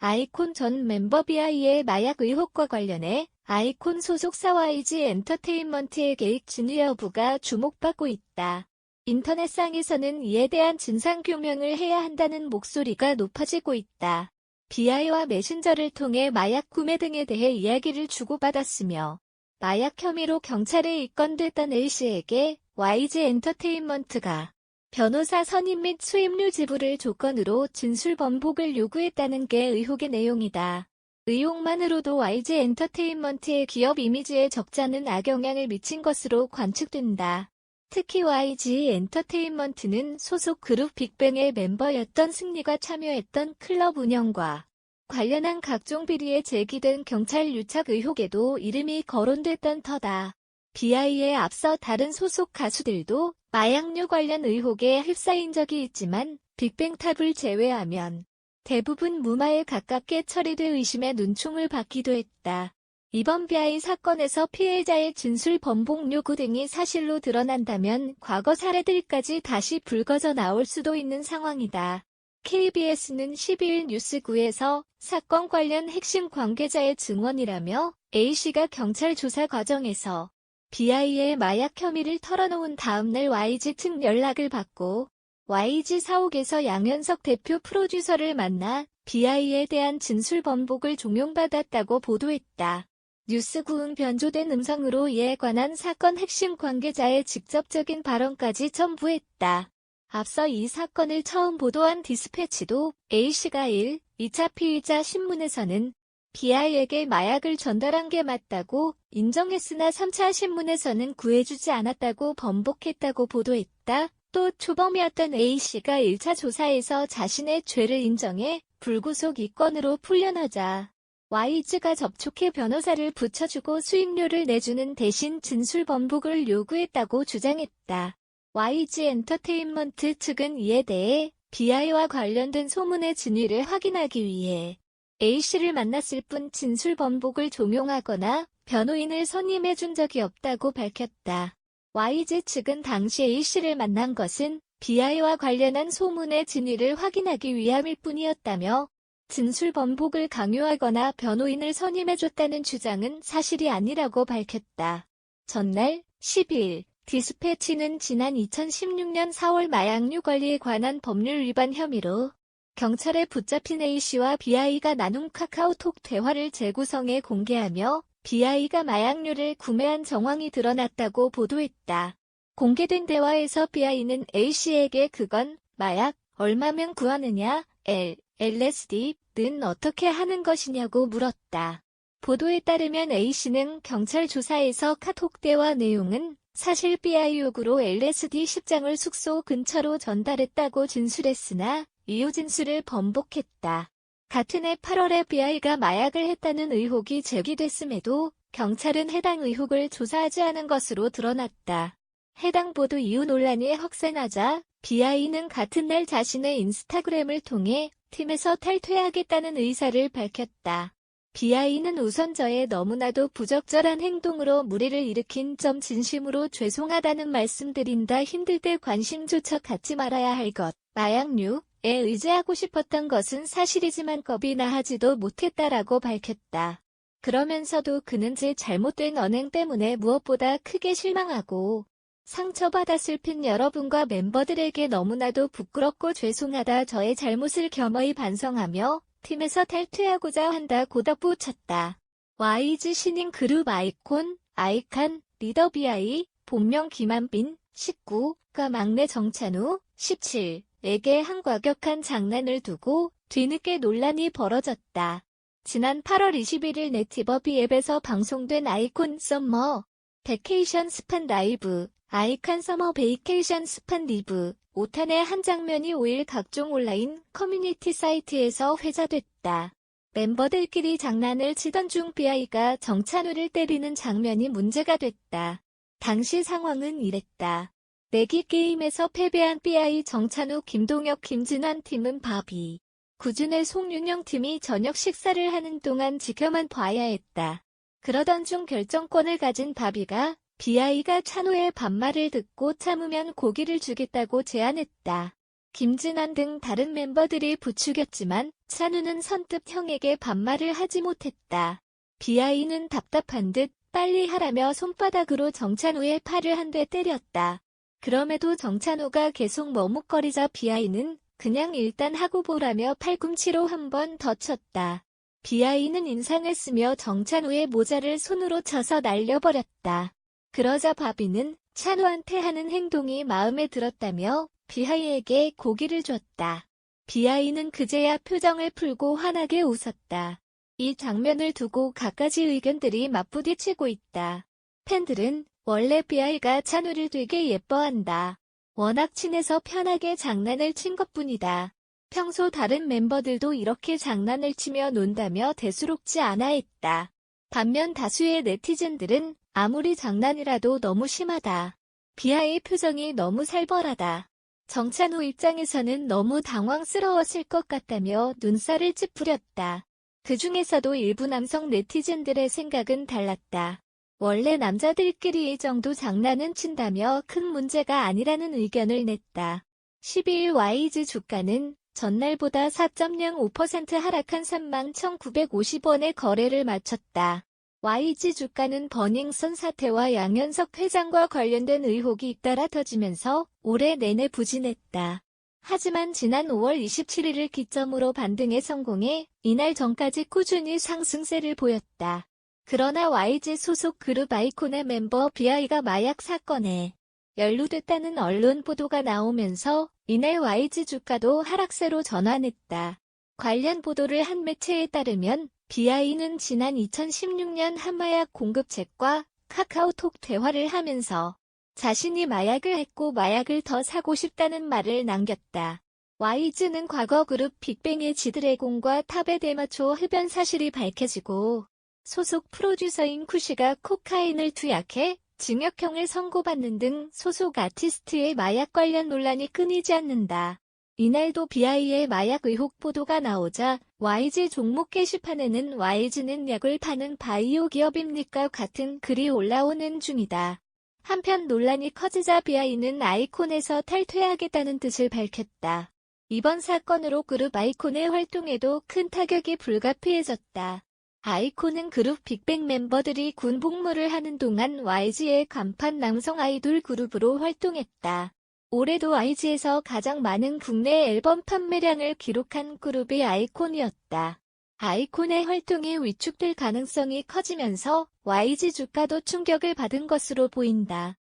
아이콘 전 멤버 비아이의 마약 의혹과 관련해 아이콘 소속사 YG 엔터테인먼트의 계획 진위 여부가 주목받고 있다. 인터넷상에서는 이에 대한 진상규명을 해야 한다는 목소리가 높아지고 있다. 비아이와 메신저를 통해 마약 구매 등에 대해 이야기를 주고받았으며 마약 혐의로 경찰에 입건됐던 A씨에게 YG 엔터테인먼트가 변호사 선임 및 수임료 지불을 조건으로 진술 번복을 요구했다는 게 의혹의 내용이다. 의혹만으로도 YG 엔터테인먼트의 기업 이미지에 적잖은 악영향을 미친 것으로 관측된다. 특히 YG 엔터테인먼트는 소속 그룹 빅뱅의 멤버였던 승리가 참여했던 클럽 운영과 관련한 각종 비리에 제기된 경찰 유착 의혹에도 이름이 거론됐던 터다. 비아이에 앞서 다른 소속 가수들도 마약류 관련 의혹에 휩싸인 적이 있지만 빅뱅 탑을 제외하면 대부분 무마에 가깝게 처리돼 의심의 눈총을 받기도 했다. 이번 비아이 사건에서 피해자의 진술 번복 요구 등이 사실로 드러난다면 과거 사례들까지 다시 불거져 나올 수도 있는 상황이다. KBS는 12일 뉴스9에서 사건 관련 핵심 관계자의 증언이라며 A씨가 경찰 조사 과정에서 비아이의 마약 혐의를 털어놓은 다음날 YG 측 연락을 받고 YG 사옥에서 양현석 대표 프로듀서를 만나 비아이에 대한 진술 번복을 종용받았다고 보도했다. 뉴스9은 변조된 음성으로 이에 관한 사건 핵심 관계자의 직접적인 발언까지 첨부했다. 앞서 이 사건을 처음 보도한 디스패치도 A씨가 2차 피의자 신문에서는 비아이에게 마약을 전달한 게 맞다고 인정했으나 3차 신문에서는 구해주지 않았다고 번복했다고 보도했다. 또 초범이었던 A씨가 1차 조사에서 자신의 죄를 인정해 불구속 입건으로 풀려나자 YG가 접촉해 변호사를 붙여주고 수임료를 내주는 대신 진술 번복을 요구했다고 주장했다. YG 엔터테인먼트 측은 이에 대해 비아이와 관련된 소문의 진위를 확인하기 위해 A씨를 만났을 뿐 진술 번복을 종용하거나 변호인을 선임해준 적이 없다고 밝혔다. YG 측은 당시 A씨를 만난 것은 비아이와 관련한 소문의 진위를 확인하기 위함일 뿐이었다며 진술 번복을 강요하거나 변호인을 선임해줬다는 주장은 사실이 아니라고 밝혔다. 전날 12일 디스패치는 지난 2016년 4월 마약류 관리에 관한 법률 위반 혐의로 경찰에 붙잡힌 A씨와 비아이가 나눈 카카오톡 대화를 재구성해 공개하며 비아이가 마약류를 구매한 정황이 드러났다고 보도했다. 공개된 대화에서 비아이는 A씨에게 그건 마약 얼마면 구하느냐, LSD는 어떻게 하는 것이냐고 물었다. 보도에 따르면 A씨는 경찰 조사에서 카톡 대화 내용은 사실 비아이 요구로 LSD 10장을 숙소 근처로 전달했다고 진술했으나 이후 진술을 번복했다. 같은 해 8월에 비아이가 마약을 했다는 의혹이 제기됐음에도 경찰은 해당 의혹을 조사하지 않은 것으로 드러났다. 해당 보도 이후 논란이 확산하자 비아이는 같은 날 자신의 인스타그램을 통해 팀에서 탈퇴하겠다는 의사를 밝혔다. 비아이는 우선 저의 너무나도 부적절한 행동으로 무리를 일으킨 점 진심으로 죄송하다는 말씀드린다. 힘들 때 관심조차 갖지 말아야 할 것. 마약류에 의지하고 싶었던 것은 사실이지만 겁이 나하지도 못했다라고 밝혔다. 그러면서도 그는 제 잘못된 언행 때문에 무엇보다 크게 실망하고 상처받았을 핀 여러분과 멤버들에게 너무나도 부끄럽고 죄송하다. 저의 잘못을 겸허히 반성하며 팀에서 탈퇴하고자 한다고 덧붙였다. YG 신인 그룹 아이콘, 아이칸, 리더 비아이, 본명 김한빈, 19가 막내 정찬우, 17에게 한 과격한 장난을 두고 뒤늦게 논란이 벌어졌다. 지난 8월 21일 네티버비 앱에서 방송된 아이콘 썸머 베케이션 스판 라이브, 아이칸 서머 베이케이션 스판 리브 5탄의 한 장면이 5일 각종 온라인 커뮤니티 사이트에서 회자됐다. 멤버들끼리 장난을 치던 중 비아이가 정찬우를 때리는 장면이 문제가 됐다. 당시 상황은 이랬다. 내기 게임에서 패배한 비아이 정찬우 김동혁 김진환 팀은 바비, 구준의 송윤영 팀이 저녁 식사를 하는 동안 지켜만 봐야 했다. 그러던 중 결정권을 가진 바비가 비아이가 찬우의 반말을 듣고 참으면 고기를 주겠다고 제안했다. 김진환 등 다른 멤버들이 부추겼지만 찬우는 선뜻 형에게 반말을 하지 못했다. 비아이는 답답한 듯 빨리 하라며 손바닥으로 정찬우의 팔을 한 대 때렸다. 그럼에도 정찬우가 계속 머뭇거리자 비아이는 그냥 일단 하고 보라며 팔꿈치로 한 번 더 쳤다. 비아이는 인상을 쓰며 정찬우의 모자를 손으로 쳐서 날려버렸다. 그러자 바비는 찬우한테 하는 행동이 마음에 들었다며 비아이에게 고기를 줬다. 비아이는 그제야 표정을 풀고 환하게 웃었다. 이 장면을 두고 갖가지 의견들이 맞부딪히고 있다. 팬들은 원래 비아이가 찬우를 되게 예뻐한다. 워낙 친해서 편하게 장난을 친 것뿐이다. 평소 다른 멤버들도 이렇게 장난을 치며 논다며 대수롭지 않아 했다. 반면 다수의 네티즌들은 아무리 장난이라도 너무 심하다. 비아이의 표정이 너무 살벌하다. 정찬우 입장에서는 너무 당황스러웠을 것 같다며 눈살을 찌푸렸다. 그 중에서도 일부 남성 네티즌들의 생각은 달랐다. 원래 남자들끼리 이 정도 장난은 친다며 큰 문제가 아니라는 의견을 냈다. 12일 YG 주가는 전날보다 4.05% 하락한 31,950원에 거래를 마쳤다. YG 주가는 버닝썬 사태와 양현석 회장과 관련된 의혹이 잇따라 터지면서 올해 내내 부진했다. 하지만 지난 5월 27일을 기점으로 반등에 성공해 이날 전까지 꾸준히 상승세를 보였다. 그러나 YG 소속 그룹 아이콘의 멤버 비아이가 마약 사건에 연루됐다는 언론 보도가 나오면서 이날 YG 주가도 하락세로 전환했다. 관련 보도를 한 매체에 따르면 비아이는 지난 2016년 한마약 공급책과 카카오톡 대화를 하면서 자신이 마약을 했고 마약을 더 사고 싶다는 말을 남겼다. YG는 과거 그룹 빅뱅의 지드래곤과 탑의 대마초 흡연 사실이 밝혀지고 소속 프로듀서인 쿠시가 코카인을 투약해 징역형을 선고받는 등 소속 아티스트의 마약 관련 논란이 끊이지 않는다. 이날도 비아이의 마약 의혹 보도가 나오자 YG 종목 게시판에는 YG는 약을 파는 바이오 기업입니까? 같은 글이 올라오는 중이다. 한편 논란이 커지자 비아이는 아이콘에서 탈퇴하겠다는 뜻을 밝혔다. 이번 사건으로 그룹 아이콘의 활동에도 큰 타격이 불가피해졌다. 아이콘은 그룹 빅뱅 멤버들이 군 복무를 하는 동안 YG의 간판 남성 아이돌 그룹으로 활동했다. 올해도 YG에서 가장 많은 국내 앨범 판매량을 기록한 그룹이 아이콘이었다. 아이콘의 활동이 위축될 가능성이 커지면서 YG 주가도 충격을 받은 것으로 보인다.